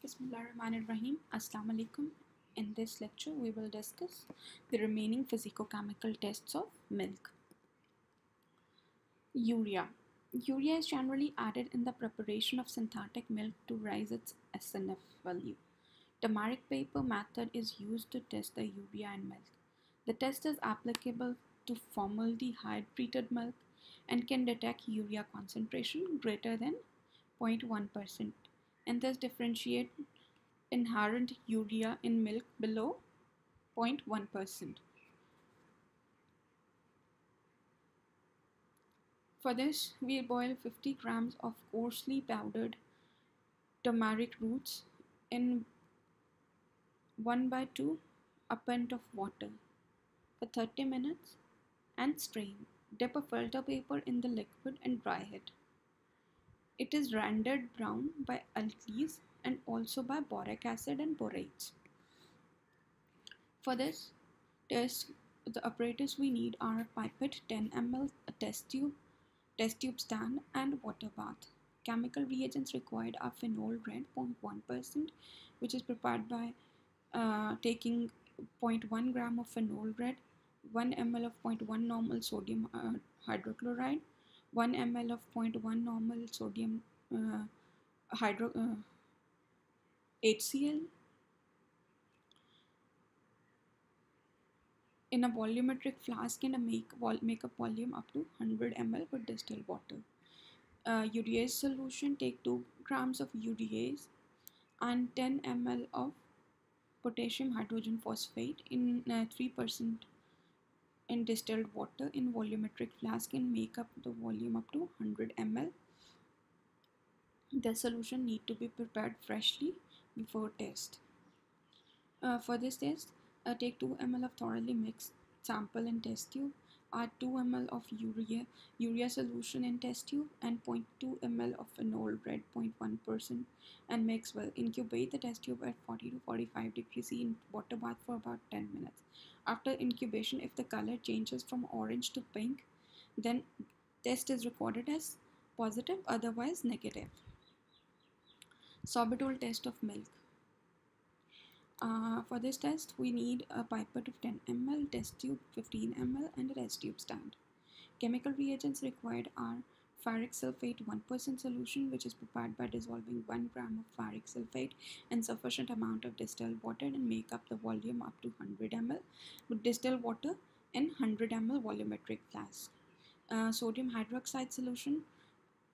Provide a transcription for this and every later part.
Bismillahirrahmanirrahim. Assalamu alaikum. In this lecture, we will discuss the remaining physicochemical tests of milk. Urea. Urea is generally added in the preparation of synthetic milk to raise its SNF value. Tamaric paper method is used to test the urea in milk. The test is applicable to formaldehyde treated milk and can detect urea concentration greater than 0.1% and thus differentiate inherent urea in milk below 0.1%. For this, we boil 50 grams of coarsely powdered turmeric roots in 1/2 a pint of water for 30 minutes and strain. Dip a filter paper in the liquid and dry it. It is rendered brown by alkalis and also by boric acid and borates. For this test, the apparatus we need are a pipette, 10 ml, a test tube stand, and water bath. Chemical reagents required are phenol red 0.1%, which is prepared by taking 0.1 gram of phenol red, 1 ml of 0.1 normal sodium hydrochloride, 1 ml of 0.1 normal sodium HCl in a volumetric flask and make up volume up to 100 ml with distilled water. Urease solution, take 2 grams of urease and 10 ml of potassium hydrogen phosphate in 3% in distilled water in volumetric flask and make up the volume up to 100 ml. The solution need to be prepared freshly before test. For this test, take 2 ml of thoroughly mixed sample in test tube, add 2 ml of urea solution in test tube and 0.2 ml of phenol red 0.1% and mix well. Incubate the test tube at 40 to 45 degrees C in water bath for about 10 minutes. After incubation, if the color changes from orange to pink, then test is recorded as positive, otherwise negative. Sorbitol test of milk. For this test, we need a pipette of 10 ml, test tube 15 ml, and a test tube stand. Chemical reagents required are ferric sulfate 1% solution, which is prepared by dissolving 1 gram of ferric sulfate in sufficient amount of distilled water and make up the volume up to 100 ml with distilled water in 100 ml volumetric flask. Sodium hydroxide solution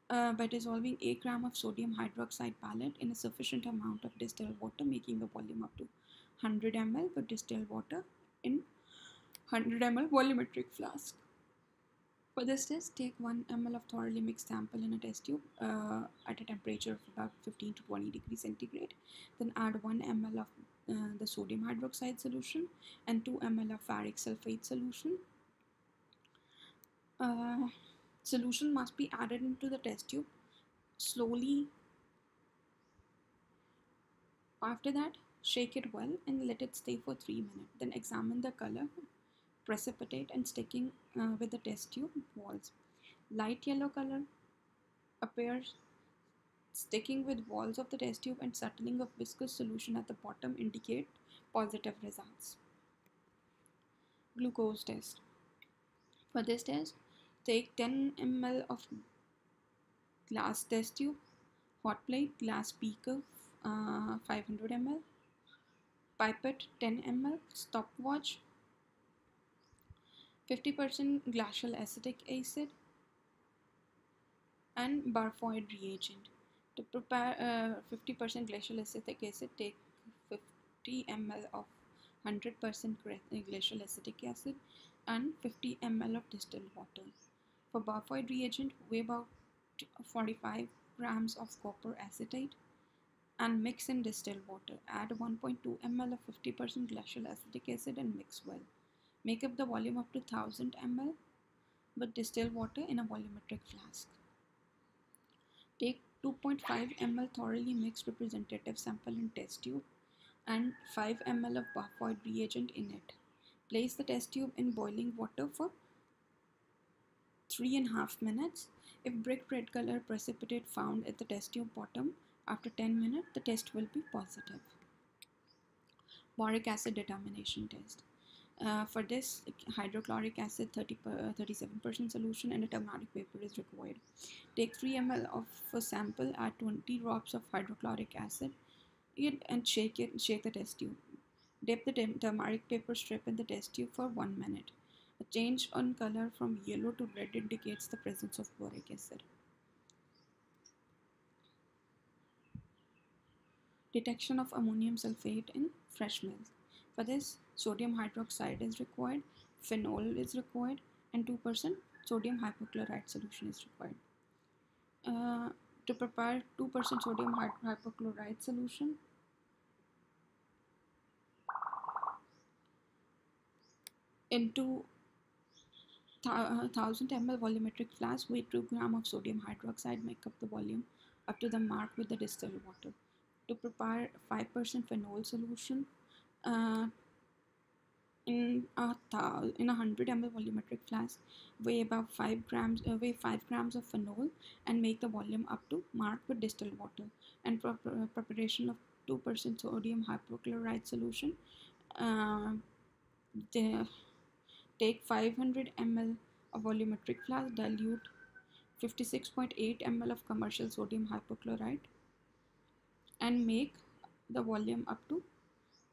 by dissolving 8 gram of sodium hydroxide pellet in a sufficient amount of distilled water, making a volume up to 100 ml with distilled water in 100 ml volumetric flask. For this test, take 1 ml of thoroughly mixed sample in a test tube at a temperature of about 15 to 20 degrees centigrade. Then add 1 ml of the sodium hydroxide solution and 2 ml of ferric sulfate solution. Solution must be added into the test tube slowly. After that, shake it well and let it stay for 3 minutes. Then examine the color, precipitate and sticking with the test tube walls. Light yellow color appears sticking with walls of the test tube and settling of viscous solution at the bottom indicate positive results. Glucose test. For this test, take 10 ml of glass test tube, hot plate, glass beaker 500 ml, pipette 10 ml, stopwatch, 50% glacial acetic acid and barfoid reagent. To prepare 50% glacial acetic acid, take 50 ml of 100% glacial acetic acid and 50 ml of distilled water. For barfoid reagent, weigh about 45 grams of copper acetate and mix in distilled water. Add 1.2 ml of 50% glacial acetic acid and mix well. Make up the volume up to 1000 ml with distilled water in a volumetric flask. Take 2.5 ml thoroughly mixed representative sample in test tube and 5 ml of barfoid reagent in it. Place the test tube in boiling water for 3.5 minutes. If brick red color precipitate found at the test tube bottom, After 10 minutes, the test will be positive. Boric acid determination test. For this, hydrochloric acid 37% solution and a turmeric paper is required. Take 3 ml of a sample, add 20 drops of hydrochloric acid and shake the test tube. Dip the turmeric paper strip in the test tube for 1 minute. A change on color from yellow to red indicates the presence of boric acid. Detection of ammonium sulfate in fresh milk. For this, sodium hydroxide is required, phenol is required, and 2% sodium hypochlorite solution is required. To prepare 2% sodium hypochlorite solution, into 1000 ml volumetric flask, weigh 2 grams of sodium hydroxide, make up the volume up to the mark with the distilled water. To prepare 5% phenol solution, in a 100 ml volumetric flask, weigh 5 grams of phenol and make the volume up to mark with distilled water. And for preparation of 2% sodium hypochlorite solution, take 500 ml of volumetric flask, dilute 56.8 ml of commercial sodium hypochlorite and make the volume up to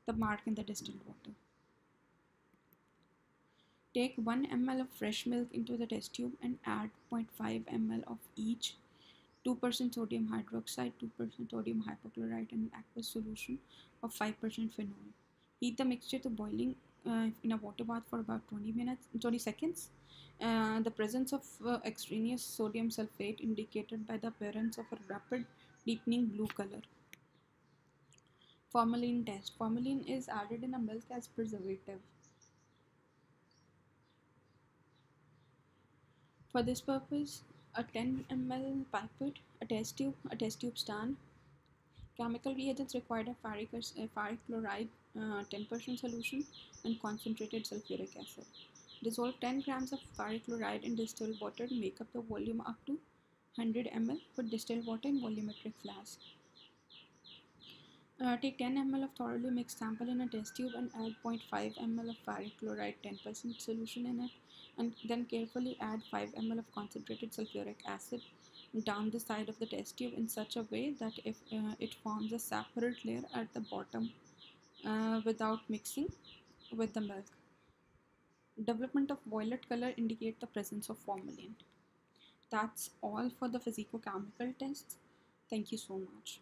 the mark in the distilled water. Take 1 ml of fresh milk into the test tube and add 0.5 ml of each 2% sodium hydroxide, 2% sodium hypochlorite and an aqueous solution of 5% phenol. Heat the mixture to boiling in a water bath for about 20 seconds. The presence of extraneous sodium sulfate indicated by the appearance of a rapid deepening blue color. Formalin test. Formalin is added in a milk as preservative. For this purpose, a 10 ml pipette, a test tube stand. Chemical reagents required are ferric chloride 10% solution and concentrated sulfuric acid. Dissolve 10 grams of ferric chloride in distilled water to make up the volume up to 100 ml. Put distilled water in volumetric flask. Take 10 ml of thoroughly mixed sample in a test tube and add 0.5 ml of ferric chloride 10% solution in it, and then carefully add 5 ml of concentrated sulfuric acid down the side of the test tube in such a way that if it forms a separate layer at the bottom without mixing with the milk. Development of violet color indicate the presence of formalin. That's all for the physicochemical tests. Thank you so much.